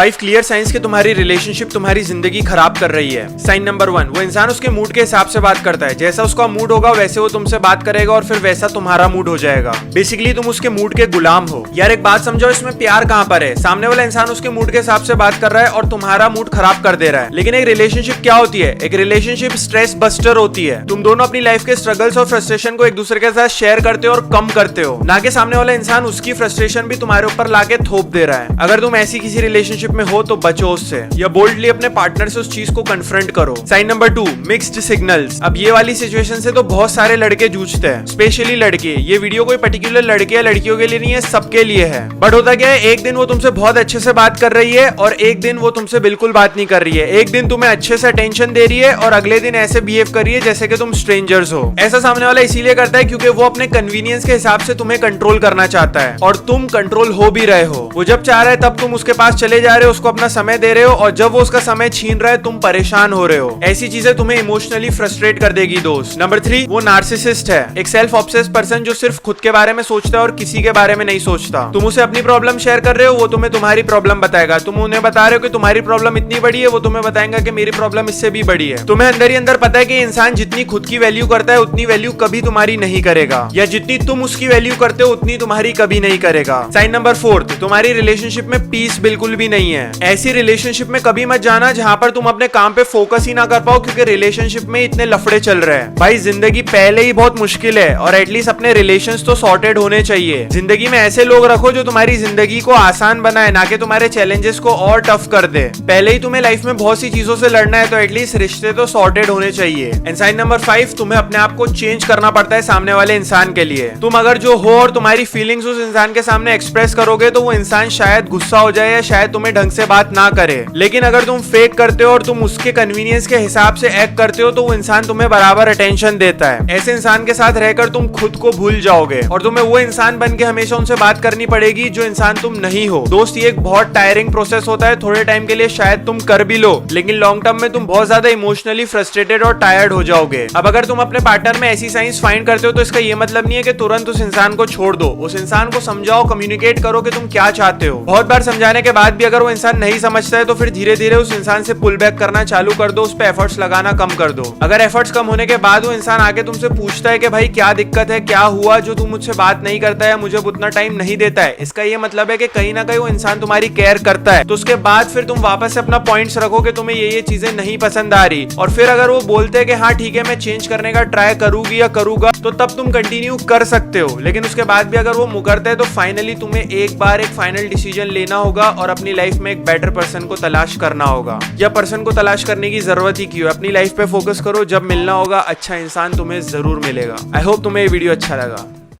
5 clear signs के तुम्हारी relationship तुम्हारी जिंदगी खराब कर रही है। साइन नंबर 1, वो इंसान उसके मूड के हिसाब से बात करता है। जैसा उसका मूड होगा वैसे वो तुमसे बात करेगा और फिर वैसा तुम्हारा मूड हो जाएगा। बेसिकली तुम उसके मूड के गुलाम हो। यार एक बात समझो, इसमें प्यार कहाँ पर है? सामने वाला इंसान उसके मूड के हिसाब से बात कर रहा है और तुम्हारा मूड खराब कर दे रहा है। लेकिन एक रिलेशनशिप क्या होती है? एक रिलेशनशिप स्ट्रेस बस्टर होती है। तुम दोनों अपनी लाइफ के स्ट्रगल्स और फ्रस्ट्रेशन को एक दूसरे के साथ शेयर करते हो और कम करते हो, ना कि सामने वाला इंसान उसकी फ्रस्ट्रेशन भी तुम्हारे ऊपर लाके थोप दे रहा है। अगर तुम ऐसी किसी रिलेशनशिप में हो तो बचो उससे, या बोल्डली अपने पार्टनर से उस चीज को कन्फ्रंट करो। Sign number 2, mixed signals. अब ये वाली सिचुएशन से तो बहुत सारे लड़के जूझते हैं, स्पेशली लड़के। ये वीडियो कोई पर्टिकुलर लड़के या लड़कियों के लिए नहीं है, सबके लिए है। बट होता क्या है, एक दिन वो तुमसे बहुत अच्छे से बात कर रही है और एक दिन वो तुमसे बिल्कुल बात नहीं कर रही है। एक दिन तुम्हें अच्छे से अटेंशन दे रही है और अगले दिन ऐसे बिहेव कर रही है जैसे कि तुम स्ट्रेंजर्स हो। ऐसा सामने वाला इसीलिए करता है क्योंकि वो अपने कन्वीनियंस के हिसाब से तुम्हें कंट्रोल करना चाहता है और तुम कंट्रोल हो भी रहे हो। वो जब चाह रहा है तब तुम उसके पास चले जा रहे हो, उसको अपना समय दे रहे हो, और जब वो उसका समय छीन रहा है तुम परेशान हो रहे हो। ऐसी चीजें तुम्हें इमोशनली फ्रस्ट्रेट कर देगी दोस्त। नंबर 3, वो नार्सिसिस्ट है, एक सेल्फ ऑब्सेस्ड पर्सन जो सिर्फ खुद के बारे में सोचता है और किसी के बारे में नहीं सोचता। तुम उसे अपनी प्रॉब्लम शेयर कर रहे हो, वो तुम्हें तुम्हारी प्रॉब्लम बताएगा। तुम उन्हें बता रहे हो कि तुम्हारी प्रॉब्लम इतनी बड़ी है, वो तुम्हें बताएगा कि मेरी प्रॉब्लम इससे भी बड़ी है। तुम्हें अंदर ही अंदर पता है कि इंसान जितनी खुद की वैल्यू करता है उतनी वैल्यू कभी तुम्हारी नहीं करेगा, या जितनी तुम उसकी वैल्यू करते हो उतनी तुम्हारी कभी नहीं करेगा। साइन नंबर 4, तुम्हारी रिलेशनशिप में पीस बिल्कुल भी नहीं है। ऐसी रिलेशनशिप में कभी मत जाना जहां पर तुम अपने काम पे फोकस ही ना कर पाओ, क्योंकि रिलेशनशिप में इतने लफड़े चल रहे हैं। भाई जिंदगी पहले ही बहुत मुश्किल है और एटलीस्ट अपने रिलेशंस तो सॉर्टेड होने चाहिए। जिंदगी में ऐसे लोग रखो जो तुम्हारी जिंदगी को आसान बनाए, ना कि तुम्हारे चैलेंजेस को और टफ कर दे। पहले ही तुम्हें लाइफ में बहुत सी चीजों से लड़ना है तो एटलीस्ट रिश्ते तो सॉर्टेड होने चाहिए। एंड साइन नंबर 5, तुम्हें अपने आप को चेंज करना पड़ता है सामने वाले इंसान के लिए। तुम अगर जो हो और तुम्हारी फीलिंग्स उस इंसान के सामने एक्सप्रेस करोगे तो वो इंसान शायद गुस्सा हो जाए या शायद तुम्हें ढंग से बात ना करे। लेकिन अगर तुम फेक करते हो और तुम उसके कन्वीनियंस के हिसाब से एक्ट करते हो तो वो इंसान तुम्हें बराबर अटेंशन देता है। ऐसे इंसान के साथ रहकर तुम खुद को भूल जाओगे और तुम्हें वो इंसान बन के हमेशा उनसे बात करनी पड़ेगी जो इंसान तुम नहीं हो। दोस्त, ये एक बहुत टायरिंग प्रोसेस होता है। थोड़े टाइम के लिए शायद तुम कर भी लो, लेकिन लॉन्ग टर्म में तुम बहुत ज्यादा इमोशनली फ्रस्ट्रेटेड और टायर्ड हो जाओगे। अब अगर तुम अपने पार्टनर में ऐसी साइंस फाइंड करते हो तो इसका ये मतलब नहीं है कि तुरंत उस इंसान को छोड़ दो। उस इंसान को समझाओ, कम्युनिकेट करो कि तुम क्या चाहते हो। बहुत बार समझाने के बाद भी अगर वो इंसान नहीं समझता है तो फिर धीरे धीरे उस इंसान से पुल बैक करना चालू कर दो, उस पे एफर्ट्स लगाना कम कर दो। अगर एफर्ट्स कम होने के बाद वो इंसान आके तुमसे पूछता है कि भाई क्या दिक्कत है, क्या हुआ जो तुम मुझसे बात नहीं करता है, मुझे उतना टाइम नहीं देता है, इसका ये मतलब है कि कहीं ना कहीं वो इंसान तुम्हारी केयर करता है। तो उसके बाद फिर तुम वापस से अपना पॉइंट्स रखो कि तुम्हें ये चीजें नहीं पसंद आ रही, और फिर अगर वो बोलते हैं कि हाँ ठीक है मैं चेंज करने का ट्राई करूंगी या करूंगा, तो तब तुम कंटिन्यू कर सकते हो। लेकिन उसके बाद भी अगर वो मुकरते हैं तो फाइनली तुम्हें एक बार एक फाइनल डिसीजन लेना होगा और अपनी लाइफ में एक बेटर पर्सन को तलाश करना होगा। या पर्सन को तलाश करने की जरूरत ही क्यों, अपनी लाइफ पे फोकस करो। जब मिलना होगा अच्छा इंसान तुम्हें जरूर मिलेगा। आई होप तुम्हें ये वीडियो अच्छा लगा।